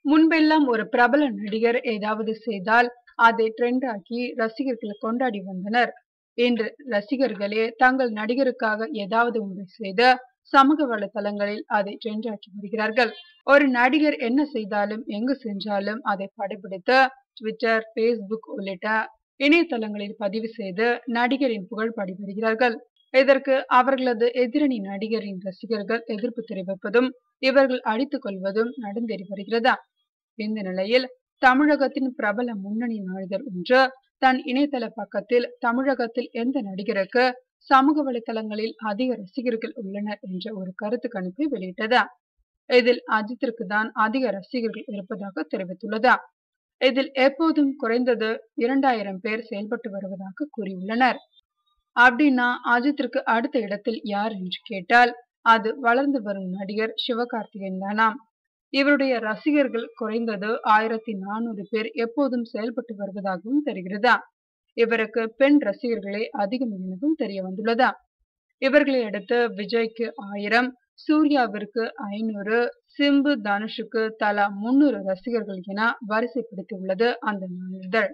முன்பெல்லாம் ஒரு பிரபல நடிகர் ஏதாவது செய்தால் அதை ட்ரெண்ட் ஆக்கி ரசிகர்கள் கொண்டாடி வந்தனர். இன்று ரசிகர்களே தங்கள் நடிகருக்காக ஏதாவது ஒன்று செய்து சமூக வலைதளங்களில் அதை ட்ரெண்ட் ஆக்கி வருகிறார்கள். ஒரு நடிகர் என்ன செய்தாலும் எங்கு சென்றாலும் அதை படப்பிடித்து ட்விட்டர், பேஸ்புக் உள்ளிட்ட இணையதளங்களில் பதிவு செய்து நடிகரின் புகழ் பாடி வருகிறார்கள். இதற்கு அவர்களது எதிரணி நடிகரின் ரசிகர்கள் எதிர்ப்பு தெரிவிப்பதும் இவர்கள் அடித்துக் கொள்வதும் நடந்தேறி வருகிறதா? இந்த நிலையில் தமிழகத்தின் பிரபல முன்னணி நடிகர் ஒன்று தன் இணையதள பக்கத்தில் தமிழகத்தில் எந்த நடிகருக்கு சமூக வலைதளங்களில் அதிக ரசிகர்கள் உள்ளனர் என்ற ஒரு கருத்து கணிப்பை வெளியிட்டதா. இதில் அஜித்திற்கு தான் அதிக ரசிகர்கள் இருப்பதாக தெரிவித்துள்ளதா. இதில் எப்போதும் குறைந்தது 2000 பேர் செயல்பட்டு வருவதாக கூறியுள்ளனர். அப்படின்னா அஜித்திற்கு அடுத்த இடத்தில் யார் என்று கேட்டால் அது வளர்ந்து வரும் நடிகர் சிவகார்த்திகேயன் தானாம். இவருடைய ரசிகர்கள் குறைந்தது 1400 பேர் எப்போதும் செயல்பட்டு வருவதாகவும் தெரிகிறதா. இவருக்கு பெண் ரசிகர்களே அதிகம் எனவும் தெரிய வந்துள்ளதா. இவர்களை அடுத்து விஜய்க்கு 1000, சூர்யாவிற்கு 500, சிம்பு, தனுஷுக்கு தலா 300 ரசிகர்கள் என வரிசைப்படுத்தி உள்ளது அந்த நாளிதழ்.